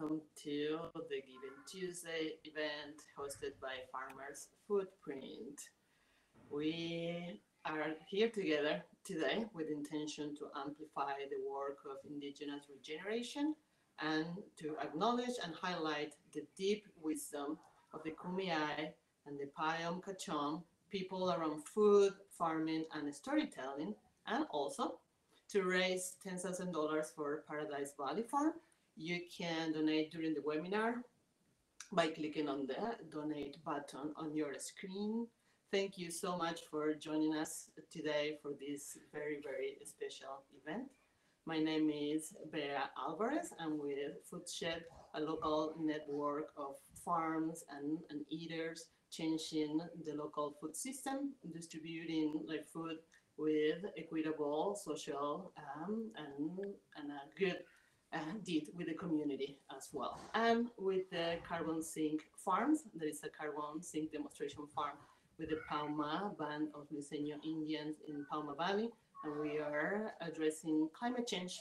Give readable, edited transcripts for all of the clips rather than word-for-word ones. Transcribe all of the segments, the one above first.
welcome to the Given Tuesday event hosted by Farmers Footprint. We are here together today with intention to amplify the work of Indigenous Regeneration and to acknowledge and highlight the deep wisdom of the Kumeyaay and the Payómkawichum people around food, farming, and storytelling, and also to raise $10,000 for Paradise Valley Farm. You can donate during the webinar by clicking on the donate button on your screen. Thank you so much for joining us today for this very, very special event. My name is Bea Alvarez. I'm with Foodshed, a local network of farms and eaters changing the local food system, distributing like food with equitable social and a good deed with the community as well. And with the carbon sink farms, there is a carbon sink demonstration farm with the Pauma band of Luiseño Indians in Pauma Valley. And we are addressing climate change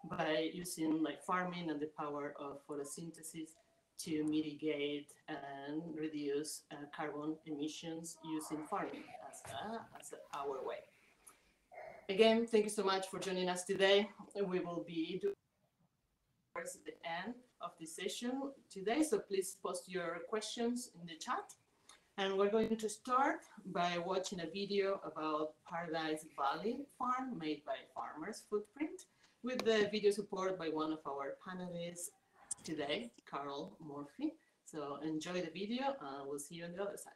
by using like farming and the power of photosynthesis to mitigate and reduce carbon emissions using farming as our way. Again, thank you so much for joining us today. We will be doing towards the end of the session today, so please post your questions in the chat. And we're going to start by watching a video about Paradise Valley Farm made by Farmers Footprint with the video support by one of our panelists today, Carol Murphy. So enjoy the video and we'll see you on the other side.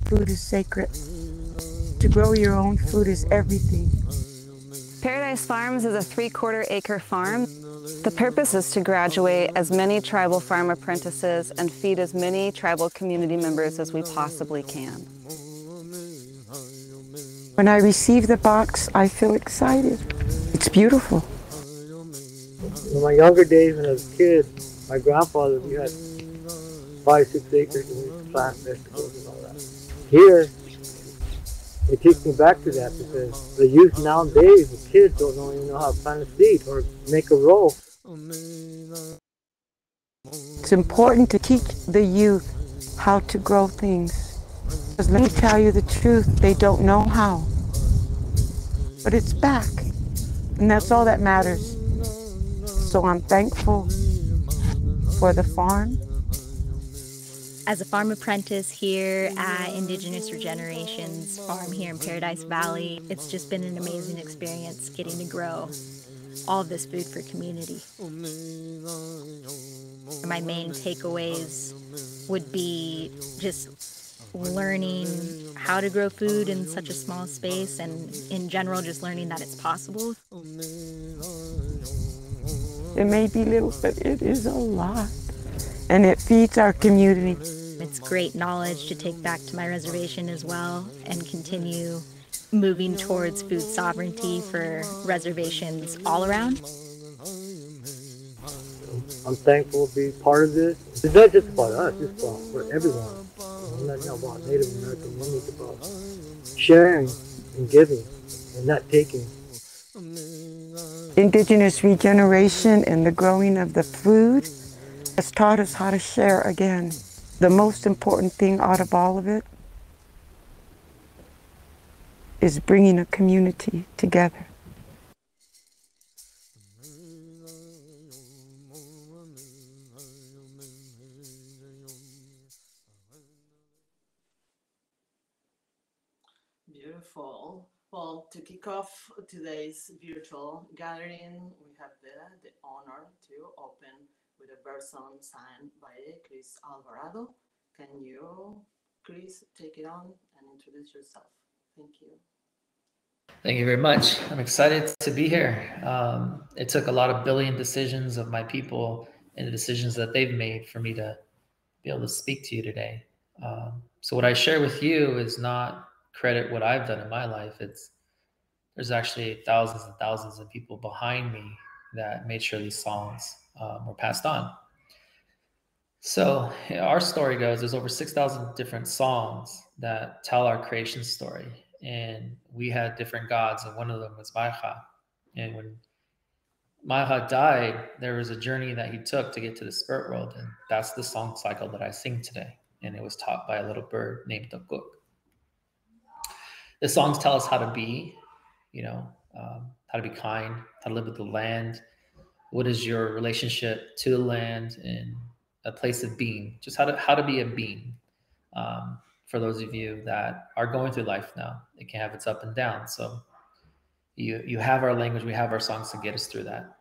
Food is sacred. To grow your own food is everything. Paradise Farms is a 3/4 acre farm. The purpose is to graduate as many tribal farm apprentices and feed as many tribal community members as we possibly can. When I receive the box, I feel excited. It's beautiful. In my younger days when I was a kid, my grandfather, we had 5-6 acres and we used to plant vegetables and all that. Here, it takes me back to that because the youth nowadays, the kids don't even know how to plant a seed or make a row. It's important to teach the youth how to grow things. Because let me tell you the truth, they don't know how. But it's back, and that's all that matters. So I'm thankful for the farm. As a farm apprentice here at Indigenous Regeneration's farm here in Paradise Valley, it's just been an amazing experience getting to grow all of this food for community. My main takeaways would be just learning how to grow food in such a small space and in general just learning that it's possible. It may be little, but it is a lot. And it feeds our community. It's great knowledge to take back to my reservation as well and continue moving towards food sovereignty for reservations all around. I'm thankful to be part of this. It's not just about us, it's for everyone. It's not about Native American, it's about sharing and giving and not taking. Indigenous regeneration and the growing of the food has taught us how to share again. The most important thing out of all of it is bringing a community together. Beautiful. Well, to kick off today's virtual gathering, we have the honor to open with a bird song signed by Chris Alvarado. Can you, Chris, take it on and introduce yourself? Thank you. Thank you very much. I'm excited to be here. It took a lot of billion decisions of my people and the decisions that they've made for me to be able to speak to you today. So what I share with you is not credit what I've done in my life. There's actually thousands and thousands of people behind me that made sure these songs were passed on. So our story goes, there's over 6,000 different songs that tell our creation story. And we had different gods, and one of them was Baja. And when Maha died, there was a journey that he took to get to the spirit world, and that's the song cycle that I sing today. And it was taught by a little bird named Dukuk. The songs tell us how to be, how to be kind, how to live with the land. What is your relationship to the land and a place of being? Just how to be a being. For those of you that are going through life now, it can have its up and down. So you have our language, we have our songs to get us through that.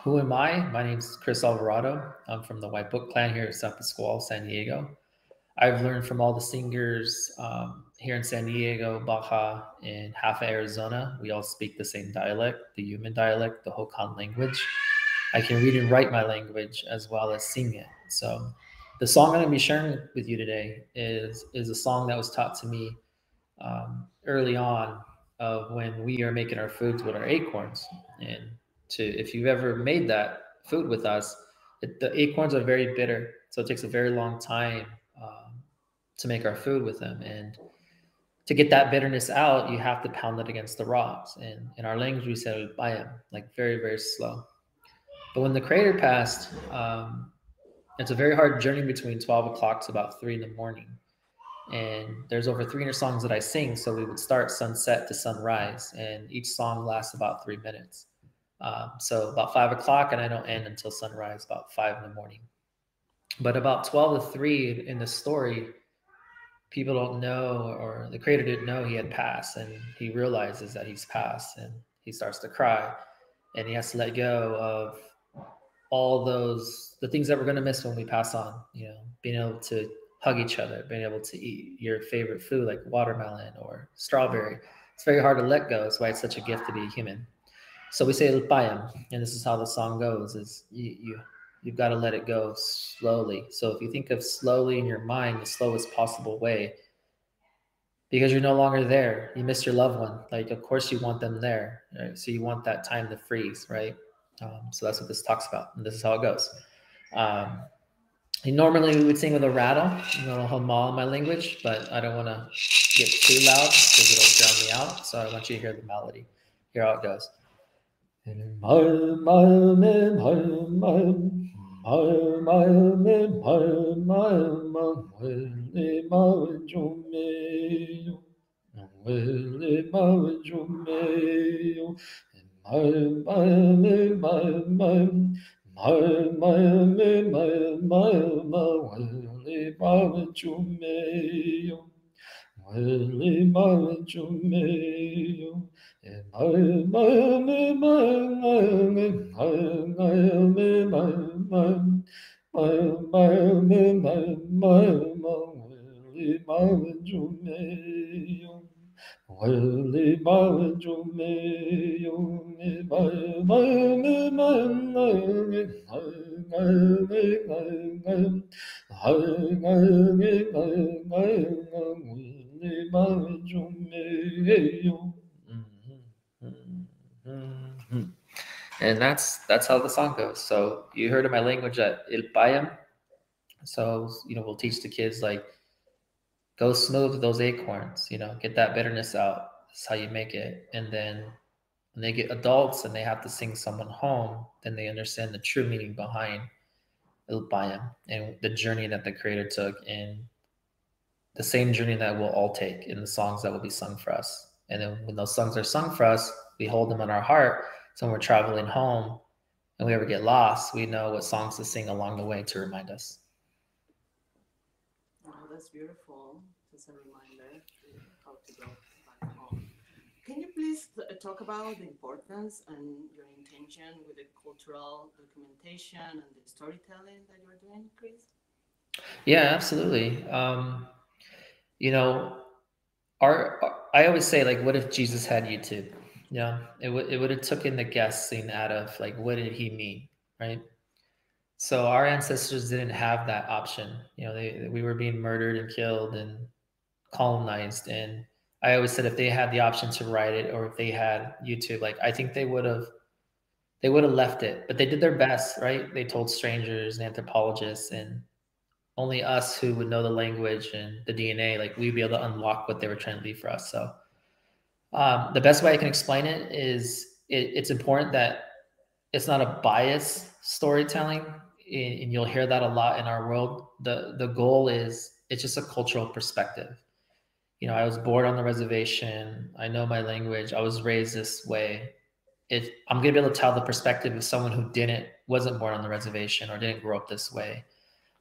Who am I? My name is Chris Alvarado. I'm from the White Book Clan here at San Pasqual, San Diego. I've learned from all the singers here in San Diego, Baja, and half of Arizona. We all speak the same dialect, the human dialect, the Hokan language. I can read and write my language as well as sing it. So the song I'm going to be sharing with you today is a song that was taught to me early on of when we are making our foods with our acorns. And if you've ever made that food with us, the acorns are very bitter. So it takes a very long time to make our food with them. And to get that bitterness out, you have to pound it against the rocks. And in our language, we say bayam, like very, very slow. But when the creator passed, it's a very hard journey between 12 o'clock to about 3 in the morning. And there's over 300 songs that I sing. So we would start sunset to sunrise, and each song lasts about 3 minutes. So about 5 o'clock, and I don't end until sunrise, about 5 in the morning. But about 12 to 3 in the story, people don't know, or the creator didn't know he had passed, and he realizes that he's passed, and he starts to cry, and he has to let go of all the things that we're going to miss when we pass on, being able to hug each other, being able to eat your favorite food like watermelon or strawberry. It's very hard to let go. That's why it's such a gift to be a human. So we say Lupayam, and this is how the song goes, is you've got to let it go slowly. So if you think of slowly in your mind, the slowest possible way, because you're no longer there, you miss your loved one. Like, of course you want them there, right? So you want that time to freeze, right? So that's what this talks about, and this is how it goes. Normally we would sing with a rattle, hamal in my language, but I don't want to get too loud because it'll drown me out. So I want you to hear the melody. Here how it goes. And that's how the song goes. So you heard in my language that il payam. So we'll teach the kids, like, go smooth with those acorns, get that bitterness out. That's how you make it. And then when they get adults and they have to sing someone home, then they understand the true meaning behind il payam and the journey that the creator took, and the same journey that we'll all take in the songs that will be sung for us. And then when those songs are sung for us, we hold them in our heart. So when we're traveling home and we ever get lost, we know what songs to sing along the way to remind us. Oh, that's beautiful. Just a reminder how to go back home. Can you please talk about the importance and your intention with the cultural documentation and the storytelling that you're doing, Chris? Yeah, absolutely. I always say, like, what if Jesus had YouTube? It would have taken the guessing out of, like, what did he mean, right? So our ancestors didn't have that option. We were being murdered and killed and colonized. And I always said, if they had the option to write it, or if they had YouTube, like, I think they would have left it. But they did their best, right? They told strangers and anthropologists, and only us who would know the language and the DNA, like, we'd be able to unlock what they were trying to leave for us. So the best way I can explain it is it's important that it's not a biased storytelling, and you'll hear that a lot in our world. The goal is, it's just a cultural perspective. You know, I was born on the reservation. I know my language. I was raised this way. I'm gonna be able to tell the perspective of someone who wasn't born on the reservation or didn't grow up this way.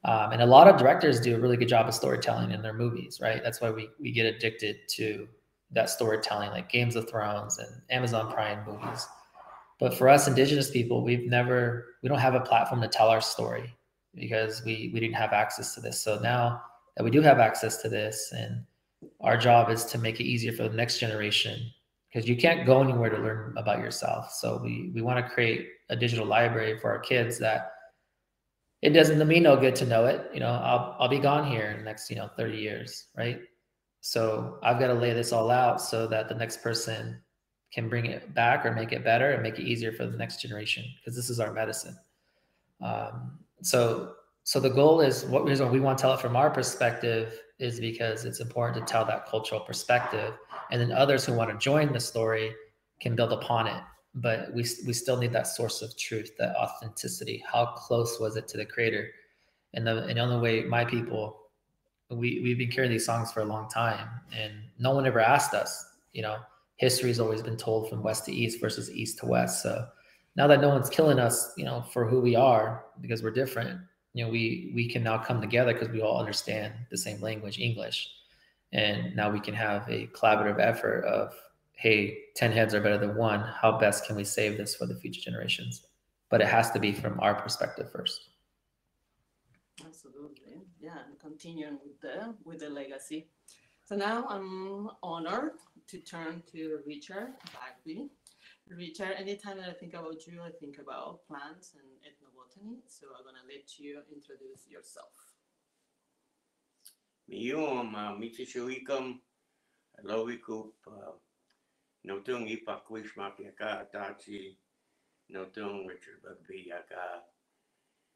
And a lot of directors do a really good job of storytelling in their movies, right? That's why we get addicted to that storytelling, like Games of Thrones and Amazon Prime movies. But for us Indigenous people, we don't have a platform to tell our story because we didn't have access to this. So now that we do have access to this, and our job is to make it easier for the next generation, because you can't go anywhere to learn about yourself. So we want to create a digital library for our kids that it doesn't mean no good to know it. You know, I'll be gone here in the next, 30 years, right? So I've got to lay this all out so that the next person can bring it back or make it better and make it easier for the next generation, because this is our medicine. So the goal is, what reason we want to tell it from our perspective is because it's important to tell that cultural perspective, and then others who want to join the story can build upon it. But we still need that source of truth, that authenticity. How close was it to the creator? And the only way, my people, we've been carrying these songs for a long time, and no one ever asked us. History's always been told from west to east versus east to west. So now that no one's killing us, for who we are, because we're different, we can now come together because we all understand the same language, English. And now we can have a collaborative effort of, hey, 10 heads are better than one. How best can we save this for the future generations? But it has to be from our perspective first. Absolutely. Yeah, and continuing with the legacy. So now I'm honored to turn to Richard Bugbee. Richard, anytime that I think about you, I think about plants and ethnobotany. So I'm gonna let you introduce yourself. Miyum Mitsushurikum Lowikup Notung Ipakwish Mapiaka Atachi Notung Richard Bugbee Yaka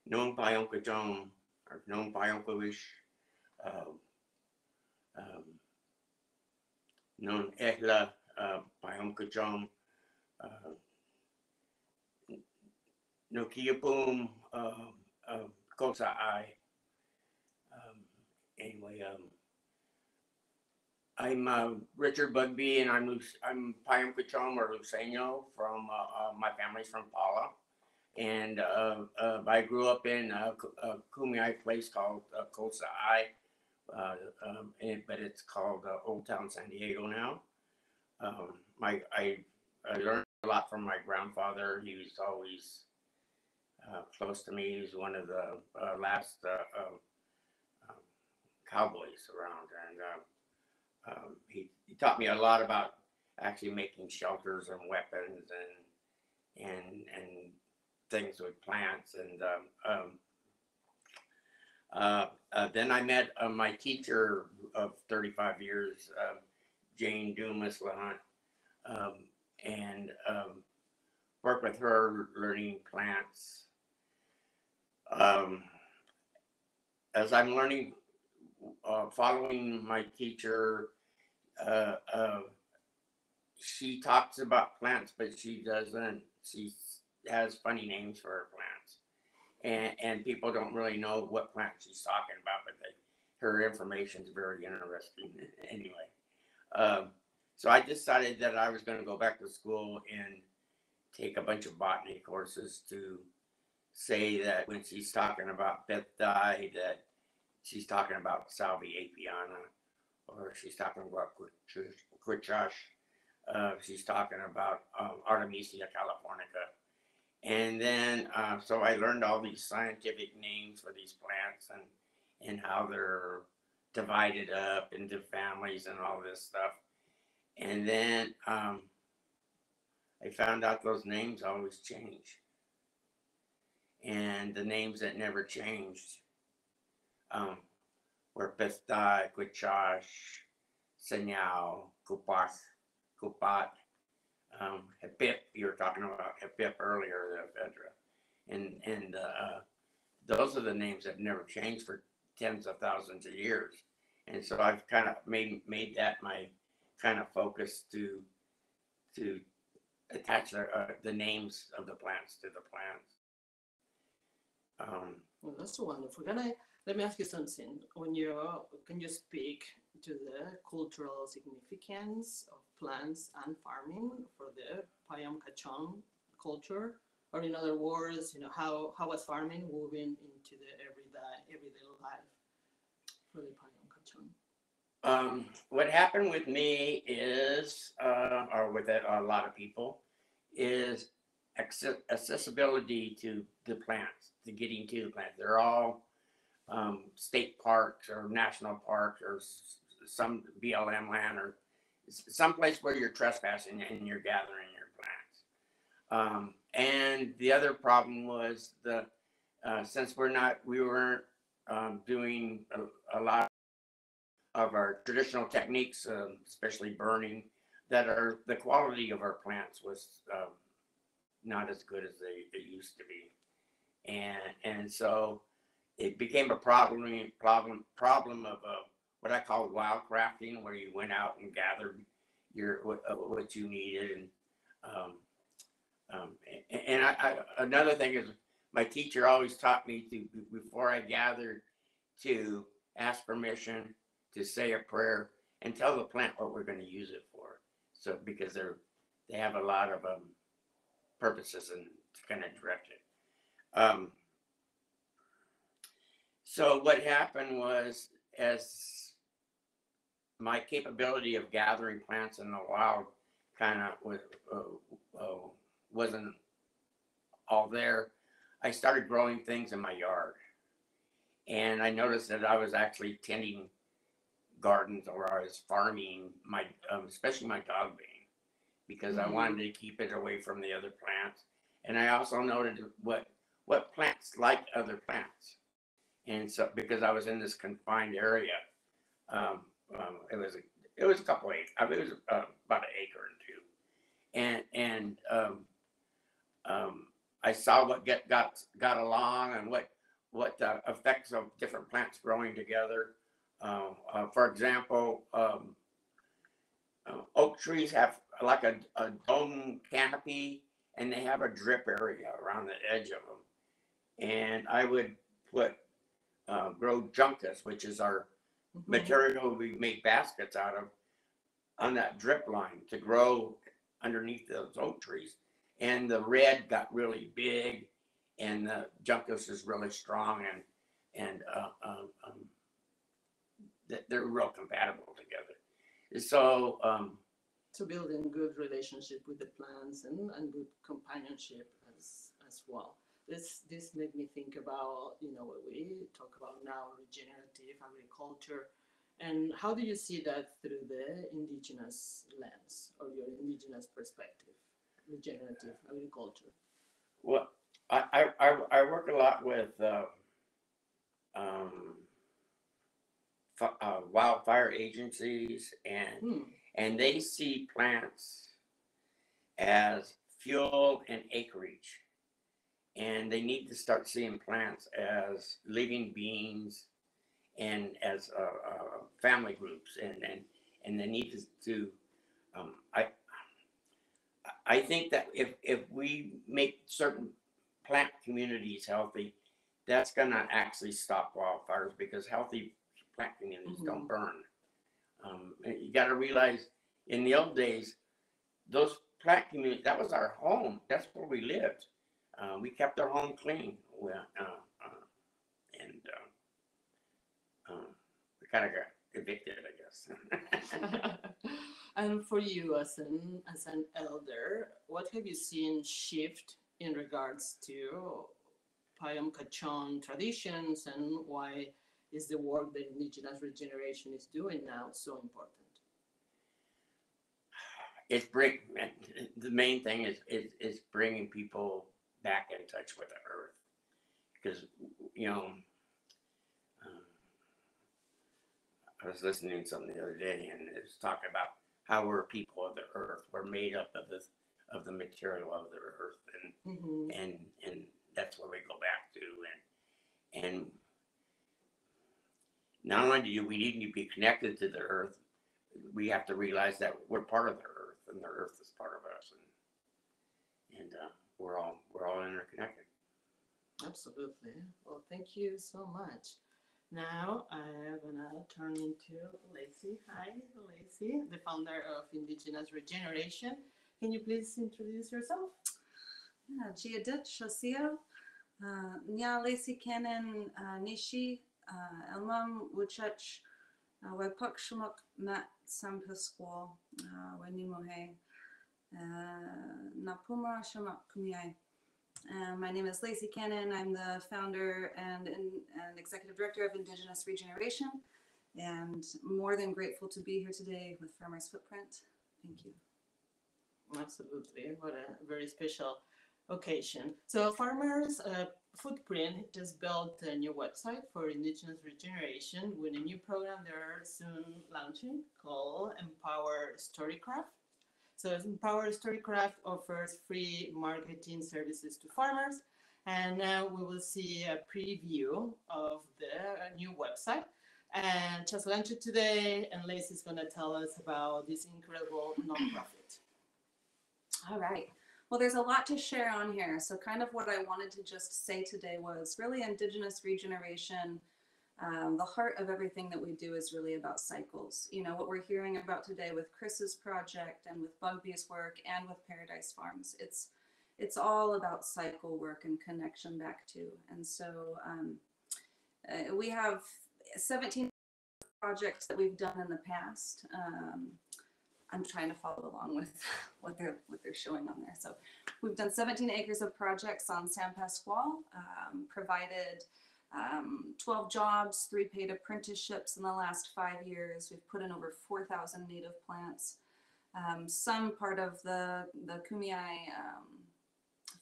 Non Payómkawichum or Non Payómkawichum Non Ehla Payómkawichum No Kiyapum Kumeyaay. Anyway, I'm Richard Bugbee, and I'm Payómkawichum or Luceño from my family's from Paula, and I grew up in a Kumeyaay place called Kumeyaay, but it's called Old Town San Diego now. I learned a lot from my grandfather. He was always close to me. He was one of the last cowboys around, and he taught me a lot about actually making shelters and weapons and things with plants. And then I met my teacher of 35 years, Jane Dumas LaHunt, and worked with her learning plants. As I'm learning, following my teacher, she talks about plants, but she doesn't. She has funny names for her plants, and people don't really know what plant she's talking about, but her information is very interesting. Anyway, so I decided that I was going to go back to school and take a bunch of botany courses to say that when she's talking about Bethdi, that she's talking about Salvia apiana, or she's talking about Quichash, she's talking about Artemisia californica. And then, so I learned all these scientific names for these plants and how they're divided up into families and all this stuff. And then I found out those names always change. And the names that never changed were Bethdi, Quichash, Senyao, Kupat, Hepip. You were talking about Hepip earlier, etc. And those are the names that never changed for tens of thousands of years. And so I've kind of made that my kind of focus to attach the names of the plants to the plants. Well, that's wonderful. Let me ask you something. Can you speak to the cultural significance of plants and farming for the Payómkawichum culture? Or in other words, how was farming moving into the everyday life for the Payómkawichum? What happened with me is, or with a lot of people, is accessibility to the plants, to getting to the plants. They're all state parks or national parks or some BLM land or some place where you're trespassing and you're gathering your plants. And the other problem was since we weren't doing a lot of our traditional techniques, especially burning, the quality of our plants was not as good as they used to be, and so it became a problem of what I call wild crafting, where you went out and gathered what you needed, and another thing is my teacher always taught me to, before I gathered, to ask permission, to say a prayer, and tell the plant what we're going to use it for. So because they have a lot of purposes and to kind of direct it. So what happened was, as my capability of gathering plants in the wild kind of wasn't all there, I started growing things in my yard. And I noticed that I was actually tending gardens, or I was farming especially my dog bean, because I wanted to keep it away from the other plants. And I also noted what plants like other plants. And so, because I was in this confined area, it was a couple acres. I mean, it was about an acre and two. And I saw what got along and what the effects of different plants growing together. For example, oak trees have like a dome canopy, and they have a drip area around the edge of them. And I would grow juncus, which is our material we make baskets out of, on that drip line to grow underneath those oak trees. And the red got really big, and the juncus is really strong, and they're real compatible together. So building good relationship with the plants and good companionship as well. This made me think about what we talk about now, regenerative agriculture, and how do you see that through the indigenous lens or your indigenous perspective, regenerative agriculture? Well, I work a lot with wildfire agencies, and they see plants as fuel and acreage, and they need to start seeing plants as living beings and as family groups, and they need to I think that if we make certain plant communities healthy, that's going to actually stop wildfires, because healthy plant communities don't burn. You got to realize, in the old days, those plant communities, that was our home. That's where we lived. We kept our home clean. And we kind of got evicted, I guess. And for you, as an elder, what have you seen shift in regards to Payómkawichum traditions, and why is the work that Indigenous Regeneration is doing now so important? The main thing is bringing people back in touch with the earth, because I was listening to something the other day, and it was talking about how we're people of the earth. We're made up of the material of the earth, and that's where we go back to. And not only do we need to be connected to the earth, we have to realize that we're part of the earth, and the earth is part of us. we're all interconnected. Absolutely. Well, thank you so much. Now I'm gonna turn into Lacey. Hi, Lacey, the founder of Indigenous Regeneration. Can you please introduce yourself? Giadit Shosio, Nya Lacey Cannon, Nishi, Elmam Wuchach, Wepuk Shumuk Mat Sampasqual, Wenimohe, Napuma Shumuk Kumeyaay. My name is Lacey Cannon. I'm the founder and executive director of Indigenous Regeneration, and more than grateful to be here today with Farmers Footprint. Thank you. Absolutely. What a very special occasion. So Farmers Footprint just built a new website for Indigenous Regeneration with a new program they're soon launching called Empower Storycraft. So Empower Storycraft offers free marketing services to farmers. And now we will see a preview of the new website. And just launched it today, and Lacey's going to tell us about this incredible nonprofit. All right. Well, there's a lot to share on here. So kind of what I wanted to just say today was really Indigenous regeneration. The heart of everything that we do is really about cycles. You know, what we're hearing about today with Chris's project and with Bugbee's work and with Paradise Farms, it's all about cycle work and connection back to. And so we have 17 projects that we've done in the past. I'm trying to follow along with what they're showing on there. So we've done 17 acres of projects on San Pasqual, provided 12 jobs, 3 paid apprenticeships in the last 5 years. We've put in over 4,000 native plants. Some part of the Kumeyaay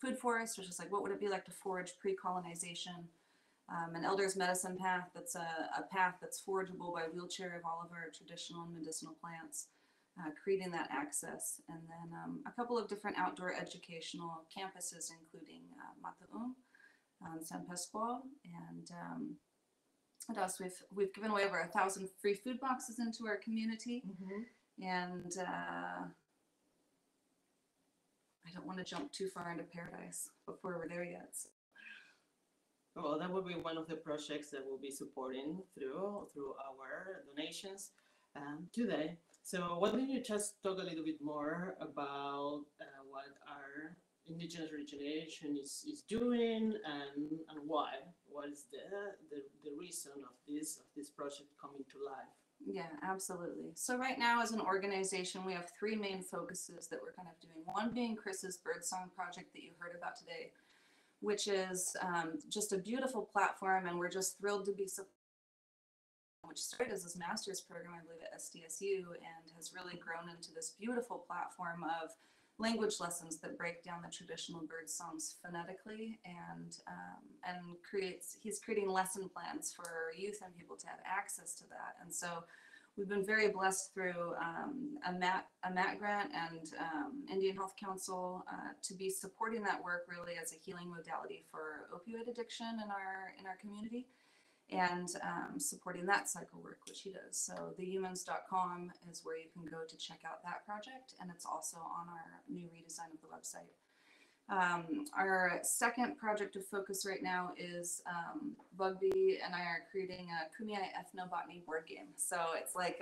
food forest, which is like, what would it be like to forage pre-colonization? An elder's medicine path, that's a path that's forageable by wheelchair of all of our traditional and medicinal plants. Creating that access, and then a couple of different outdoor educational campuses, including Mataum, San Pasqual, and what else? We've given away over 1,000 free food boxes into our community, and I don't want to jump too far into Paradise before we're there yet. So. Well, that will be one of the projects that we'll be supporting through our donations today. So why don't you just talk a little bit more about what our Indigenous Regeneration is doing and why? What is the reason of this project coming to life? Yeah, absolutely. So right now as an organization, we have 3 main focuses that we're kind of doing. One being Chris's Birdsong project that you heard about today, which is just a beautiful platform, and we're just thrilled to be supported, which started as this master's program, I believe, at SDSU, and has really grown into this beautiful platform of language lessons that break down the traditional bird songs phonetically, and he's creating lesson plans for youth and people to have access to that. And so we've been very blessed through a MAT grant and Indian Health Council to be supporting that work really as a healing modality for opioid addiction in our community, and supporting that cycle work, which he does. So thehumans.com is where you can go to check out that project, and it's also on our new redesign of the website. Our second project of focus right now is Bugbee and I are creating a Kumeyaay Ethnobotany board game. So it's like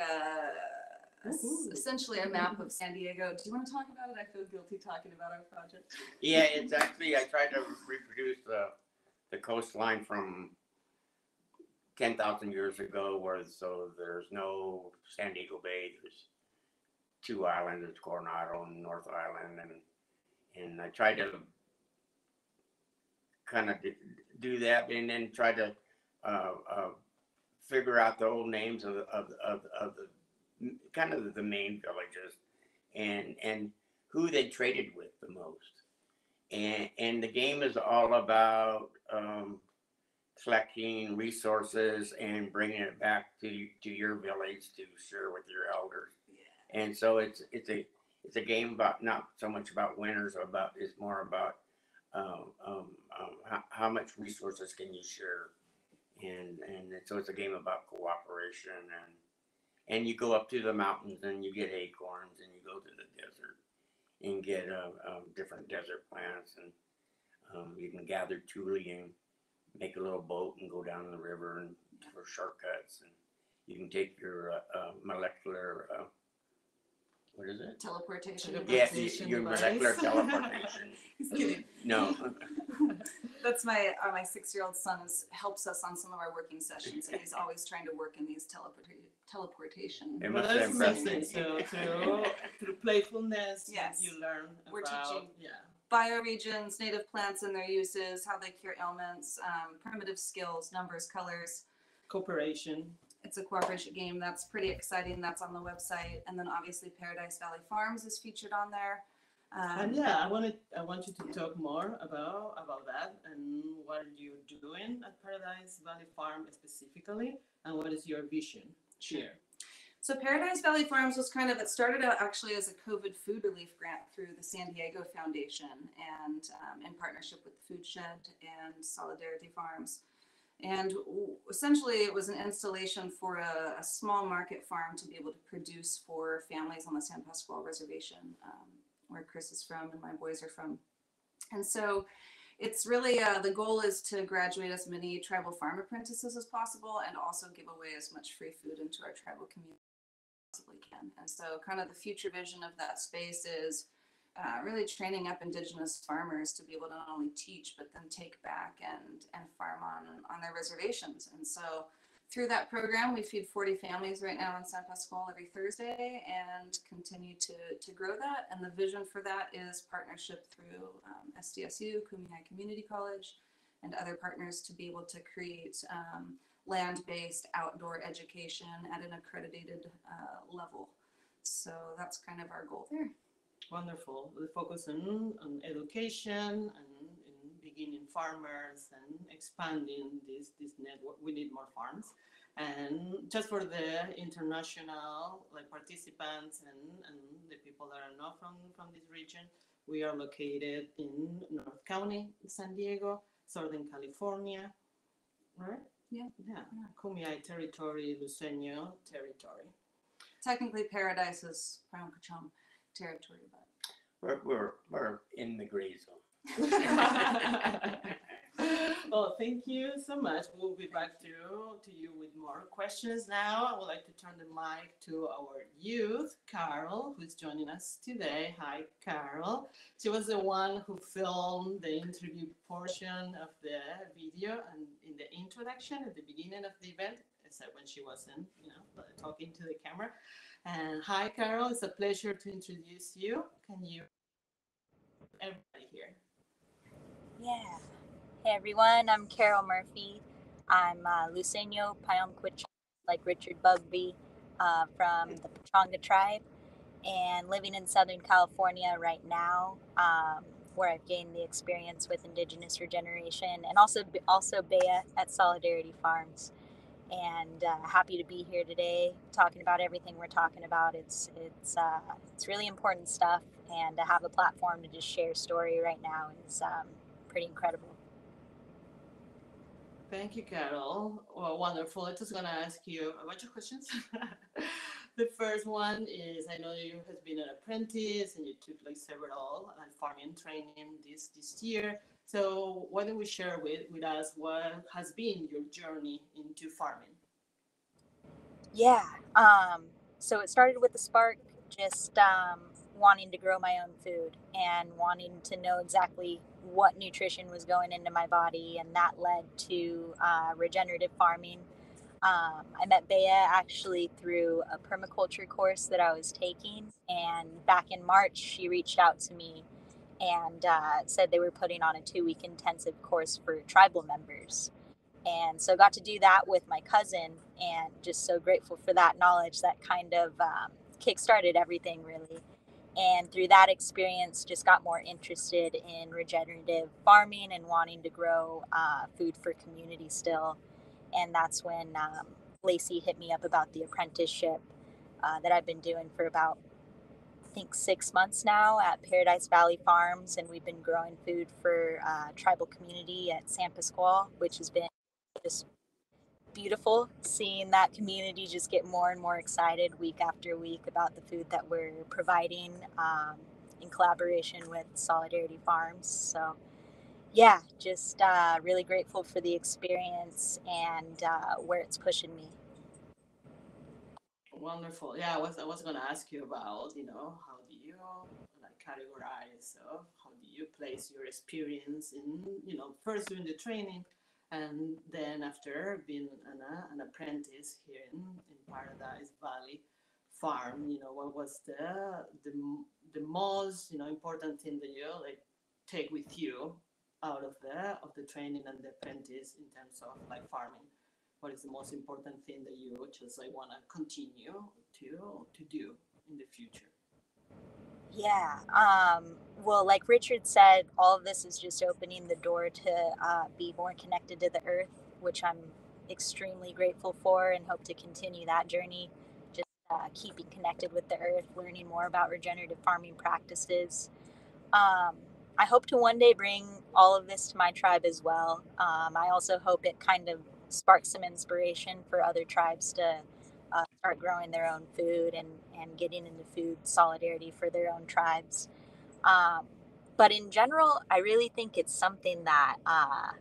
essentially a map of San Diego. Do you want to talk about it? I feel guilty talking about our project. Yeah, it's actually, I tried to reproduce the coastline from 10,000 years ago, so there's no San Diego Bay. There's 2 islands, there's Coronado and North Island, and I tried to kind of do that, and then try to figure out the old names of the kind of the main villages, and who they traded with the most, and the game is all about collecting resources and bringing it back to your village to share with your elders. Yeah. And so it's a game about not so much about winners, it's more about how much resources can you share, and so it's a game about cooperation, and you go up to the mountains and you get acorns, and you go to the desert and get different desert plants, and you can gather tule and make a little boat and go down the river and for shortcuts, and you can take your molecular what is it? Teleportation. Yeah, Teleportation your device. molecular teleportation. Just kidding. No. That's my 6-year-old son helps us on some of our working sessions, and he's always trying to work in these teleportation. It Well, must have that's impressed amazing. me. So through playfulness, Yes. you learn We're about teaching yeah. bioregions, native plants and their uses, how they cure ailments, primitive skills, numbers, colors. Cooperation. It's a cooperation game. That's pretty exciting. That's on the website. And then obviously Paradise Valley Farms is featured on there. And yeah, I want you to talk more about that and what you're doing at Paradise Valley Farm specifically, and what is your vision here. So Paradise Valley Farms was it started out actually as a COVID food relief grant through the San Diego Foundation and in partnership with the Food Shed and Solidarity Farms. And essentially it was an installation for a small market farm to be able to produce for families on the San Pasqual Reservation, where Chris is from and my boys are from. And so it's really, the goal is to graduate as many tribal farm apprentices as possible and also give away as much free food into our tribal community as possibly can. And so kind of the future vision of that space is really training up Indigenous farmers to be able to not only teach, but then take back and farm on their reservations. And so through that program, we feed 40 families right now in San Pasqual every Thursday and continue to grow that. And the vision for that is partnership through SDSU, Kumeyaay Community College, and other partners to be able to create land-based outdoor education at an accredited level. So that's kind of our goal there. Wonderful. We focus on education and in beginning farmers and expanding this network. We need more farms. And just for the international participants and the people that are not from this region, we are located in North County, San Diego, Southern California, right? Yeah. Kumeyaay territory, Luiseño territory. Technically, Paradise is Payómkawichum territory, but We're in the gray zone. Well, thank you so much. We'll be back to you with more questions now. I would like to turn the mic to our youth, Carol, who's joining us today. Hi, Carol. She was the one who filmed the interview portion of the video and in the introduction at the beginning of the event, except when she wasn't, talking to the camera. And hi, Carol. It's a pleasure to introduce you. Can you everybody here? Yeah. Hey everyone, I'm Carol Murphy. I'm Luiseño Payómkawichum, like Richard Bugbee, from the Pechanga tribe, and living in Southern California right now, where I've gained the experience with Indigenous Regeneration and also Baya at Solidarity Farms. And happy to be here today talking about everything we're talking about. It's really important stuff, and to have a platform to just share story right now is pretty incredible. Thank you, Carol. Well, wonderful. I'm just going to ask you a bunch of questions. The first one is, I know you have been an apprentice and you took several farming training this year. So why don't we share with us what has been your journey into farming? Yeah. So it started with the spark, just wanting to grow my own food and wanting to know exactly what nutrition was going into my body, and that led to regenerative farming. I met Baya actually through a permaculture course that I was taking, and back in March she reached out to me and said they were putting on a 2-week intensive course for tribal members. And so got to do that with my cousin, and just so grateful for that knowledge that kind of kickstarted everything really. And through that experience, just got more interested in regenerative farming and wanting to grow food for community still. And that's when Lacey hit me up about the apprenticeship that I've been doing for about, I think, 6 months now at Paradise Valley Farms. And we've been growing food for tribal community at San Pasqual, which has been just beautiful, seeing that community just get more and more excited week after week about the food that we're providing. in collaboration with Solidarity Farms. So yeah, just really grateful for the experience and where it's pushing me. Wonderful. Yeah, I was gonna ask you about, how do you like categorize, how do you place your experience in, first doing the training, and then after being an apprentice here in Paradise Valley Farm, what was the most, important thing that you like take with you out of the training and the apprentice in terms of like farming? What is the most important thing that you just like want to continue to do in the future? Yeah. Well, like Richard said, all of this is just opening the door to be more connected to the earth, which I'm extremely grateful for and hope to continue that journey. Just keeping connected with the earth, learning more about regenerative farming practices. I hope to one day bring all of this to my tribe as well. I also hope it kind of sparks some inspiration for other tribes to start growing their own food and getting into food solidarity for their own tribes. But in general, I really think it's something that, I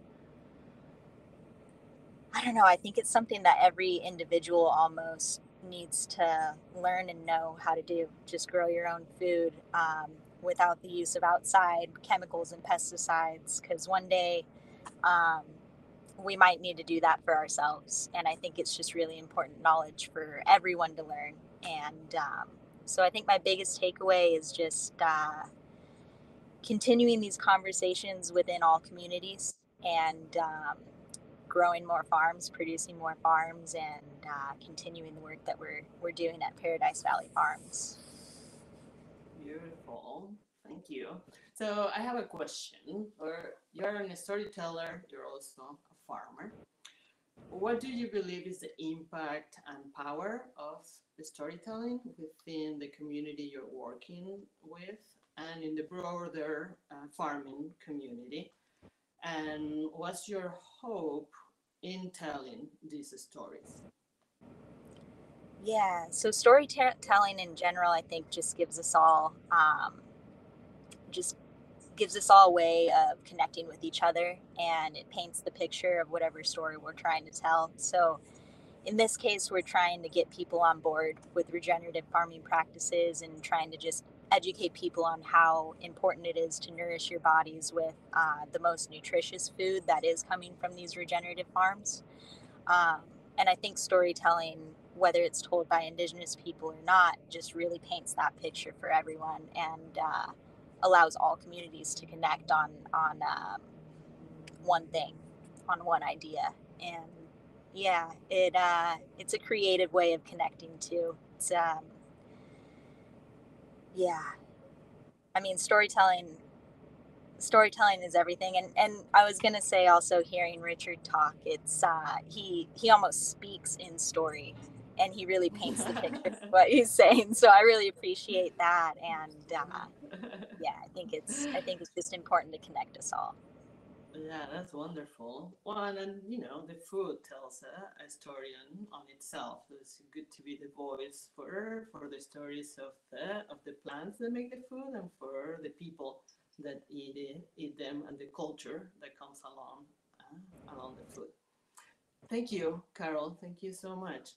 don't know, I think it's something that every individual almost needs to learn and know how to do. Just grow your own food without the use of outside chemicals and pesticides, because one day um, we might need to do that for ourselves. And I think it's just really important knowledge for everyone to learn. And so I think my biggest takeaway is just continuing these conversations within all communities and growing more farms, producing more farms, and continuing the work that we're doing at Paradise Valley Farms. Beautiful. Thank you. So I have a question. You're a storyteller, you're also a farmer. What do you believe is the impact and power of the storytelling within the community you're working with and in the broader farming community? And what's your hope in telling these stories? Yeah, so storytelling in general, I think, just gives us all a way of connecting with each other, and it paints the picture of whatever story we're trying to tell. So in this case, we're trying to get people on board with regenerative farming practices and trying to just educate people on how important it is to nourish your bodies with the most nutritious food that is coming from these regenerative farms. And I think storytelling, whether it's told by Indigenous people or not, just really paints that picture for everyone and allows all communities to connect on one thing, on one idea. And yeah, it's a creative way of connecting too. It's yeah, I mean, storytelling is everything. And I was gonna say also, hearing Richard talk, it's he almost speaks in story, and he really paints the picture of what he's saying. So I really appreciate that. And yeah, I think it's just important to connect us all. Yeah, that's wonderful. Well, and the food tells a story on itself. So it's good to be the voice for the stories of the plants that make the food and for the people that eat them and the culture that comes along the food. Thank you, Carol. Thank you so much.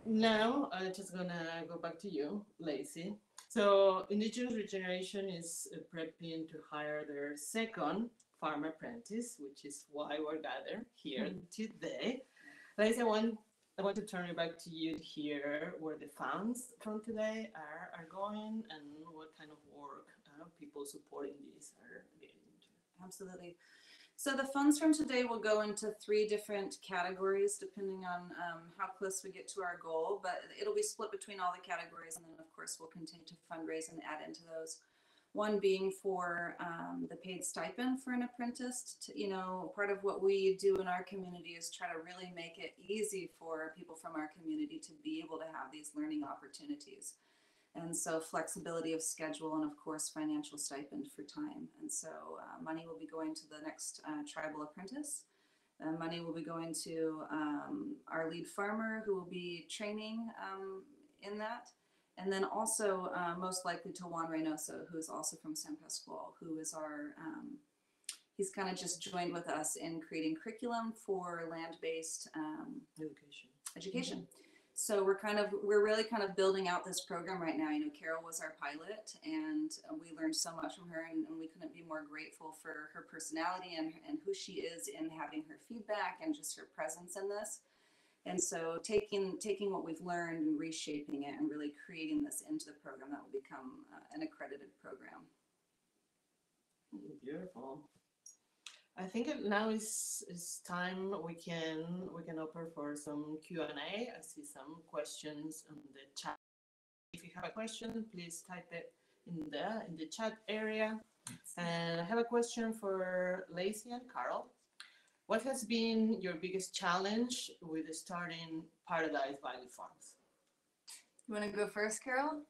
Now, I'm just gonna go back to you, Lacey. So, Indigenous Regeneration is prepping to hire their second farm apprentice, which is why we're gathered here today. Lacey, I want to turn it back to you to hear where the funds from today are going and what kind of work people supporting these are getting into. Absolutely. So the funds from today will go into 3 different categories depending on how close we get to our goal, but it'll be split between all the categories, and then of course we'll continue to fundraise and add into those. One being for the paid stipend for an apprentice. Part of what we do in our community is try to really make it easy for people from our community to be able to have these learning opportunities. And so flexibility of schedule and of course financial stipend for time. And so money will be going to the next tribal apprentice. Money will be going to our lead farmer who will be training in that. And then also most likely to Juan Reynoso, who is also from San Pascual, who is our, he's kind of just joined with us in creating curriculum for land-based education. Mm-hmm. So we're really kind of building out this program right now. You know, Carol was our pilot, and we learned so much from her, and we couldn't be more grateful for her personality and who she is in having her feedback and just her presence in this. And so taking what we've learned and reshaping it and really creating this into the program that will become an accredited program. Beautiful. I think now is time we can open for some Q&A. I see some questions in the chat. If you have a question, please type it in the chat area. And I have a question for Lacey and Carol. What has been your biggest challenge with starting Paradise Valley Farms? You want to go first, Carol?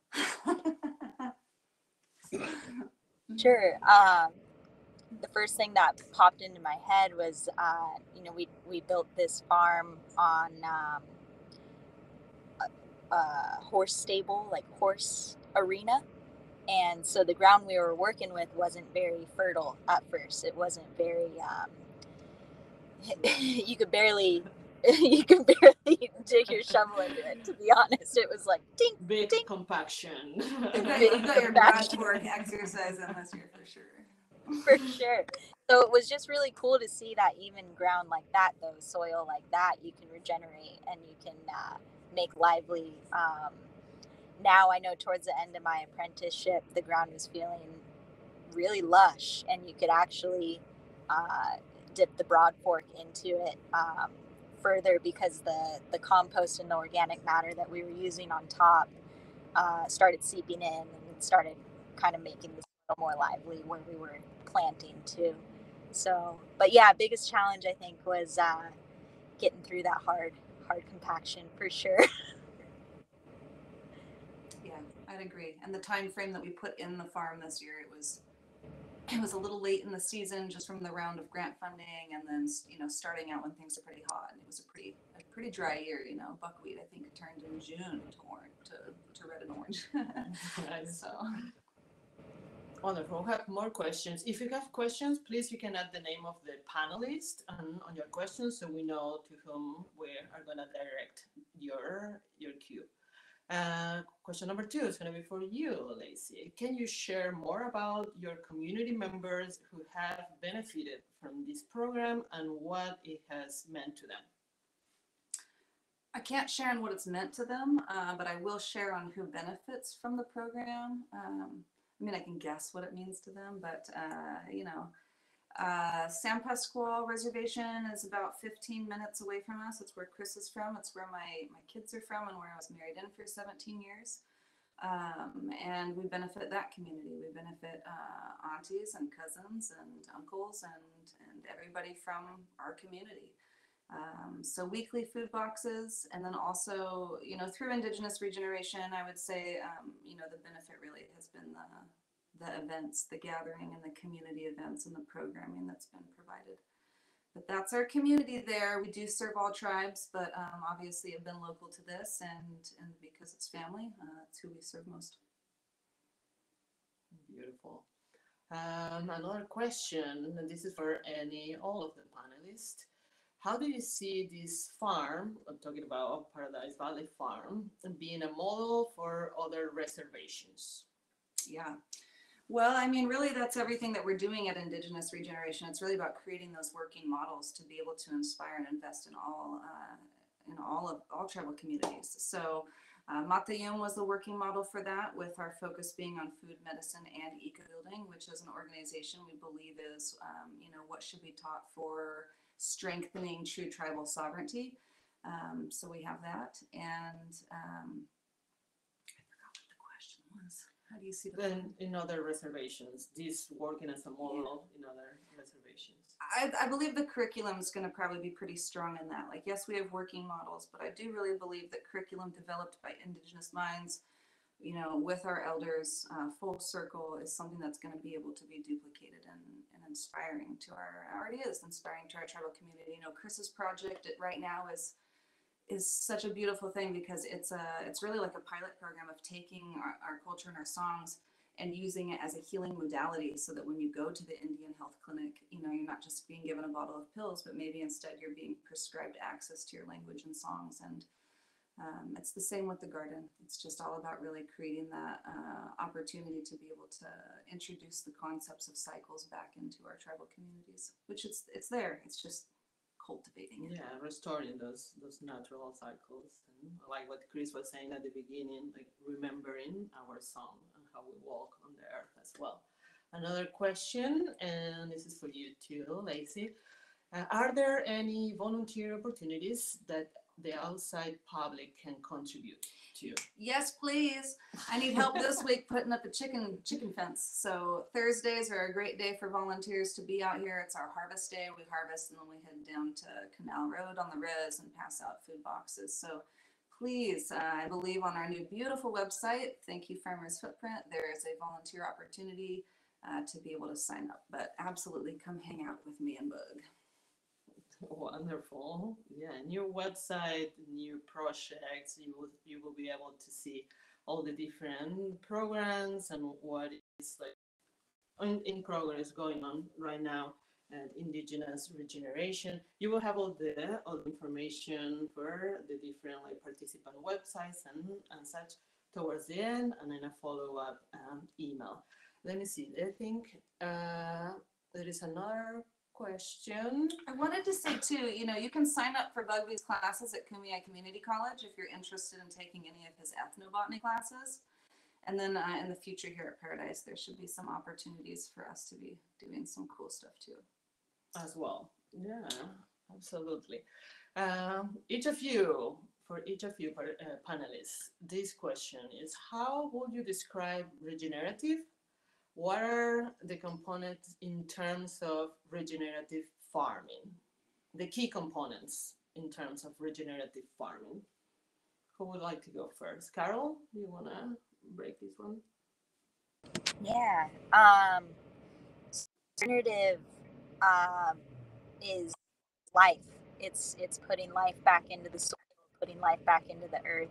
Sure. The first thing that popped into my head was, you know, we built this farm on a horse stable, like horse arena. And so the ground we were working with wasn't very fertile at first. It wasn't very, you could barely dig your shovel into it, to be honest. It was like ding, big ding. compaction. You got your breath work exercise in this year for sure. For sure. So it was just really cool to see that even ground like that, though, soil like that, you can regenerate and you can make lively. Now I know towards the end of my apprenticeship, the ground was feeling really lush, and you could actually dip the broad fork into it further, because the compost and the organic matter that we were using on top started seeping in and started kind of making the soil more lively where we were planting too. So, but yeah, biggest challenge I think was getting through that hard compaction for sure. Yeah, I'd agree. And the time frame that we put in the farm this year, it was a little late in the season, just from the round of grant funding, and then, you know, starting out when things are pretty hot, and it was a pretty dry year. You know, buckwheat I think turned in June to red and orange. So wonderful. We'll have more questions. If you have questions, please, you can add the name of the panelist on your questions, so we know to whom we are going to direct your cue. Question number 2 is going to be for you, Lacey. Can you share more about your community members who have benefited from this program and what it has meant to them? I can't share on what it's meant to them, but I will share on who benefits from the program. I mean, I can guess what it means to them, but you know, San Pascual Reservation is about 15 minutes away from us. It's where Chris is from. It's where my kids are from and where I was married in for 17 years. And we benefit that community. We benefit aunties and cousins and uncles and everybody from our community. So weekly food boxes, and then also, you know, through Indigenous Regeneration, I would say, you know, the benefit really has been the events, the gathering and the community events and the programming that's been provided. But that's our community there. We do serve all tribes, but obviously have been local to this, and because it's family, it's who we serve most. Beautiful. Another question, and this is for all of the panelists. How do you see this farm, I'm talking about Paradise Valley Farm, being a model for other reservations? Yeah. Well, I mean, really, that's everything that we're doing at Indigenous Regeneration. It's really about creating those working models to be able to inspire and invest in all tribal communities. So Matayum was the working model for that, with our focus being on food, medicine, and eco-building, which is an organization we believe is, you know, what should be taught for strengthening true tribal sovereignty. So we have that, and I forgot what the question was. How do you see then in other reservations, this working as a model in other reservations? I believe the curriculum is going to probably be pretty strong in that. Like, yes, we have working models, but I do really believe that curriculum developed by Indigenous minds, you know, with our elders, full circle, is something that's going to be able to be duplicated and inspiring to already is inspiring to our tribal community. You know, Chris's project right now is is such a beautiful thing, because it's really like a pilot program of taking our culture and our songs and using it as a healing modality, so that when you go to the Indian health clinic, you know, you're not just being given a bottle of pills, but maybe instead you're being prescribed access to your language and songs. And it's the same with the garden. It's just all about really creating that opportunity to be able to introduce the concepts of cycles back into our tribal communities, which it's there. It's just cultivating it. Yeah, restoring those natural cycles, and like what Chris was saying at the beginning, like remembering our song and how we walk on the earth as well. Another question, and this is for you too, Lacey. Are there any volunteer opportunities that the outside public can contribute to? Yes, please. I need help this week putting up a chicken fence. So Thursdays are a great day for volunteers to be out here. It's our harvest day. We harvest and then we head down to Canal Road on the res and pass out food boxes. So please, I believe on our new beautiful website, Thank You Farmers Footprint, there is a volunteer opportunity to be able to sign up. But absolutely come hang out with me and Bug. Wonderful. Yeah, new website, new projects. You will be able to see all the different programs and what is like in progress going on right now at Indigenous Regeneration. You will have all the information for the different like participant websites and such towards the end, and then a follow-up email. Let me see. I think there is another question. I wanted to say too, you know, you can sign up for Bugbee's classes at Kumeyaay Community College if you're interested in taking any of his ethnobotany classes. And then in the future here at Paradise, there should be some opportunities for us to be doing some cool stuff too. As well. Yeah, absolutely. Each of you, for each of you panelists, this question is: how would you describe regenerative? What are the components in terms of regenerative farming? The key components in terms of regenerative farming. Who would like to go first? Carol, do you want to break this one? Yeah. Regenerative is life. It's putting life back into the soil, putting life back into the earth.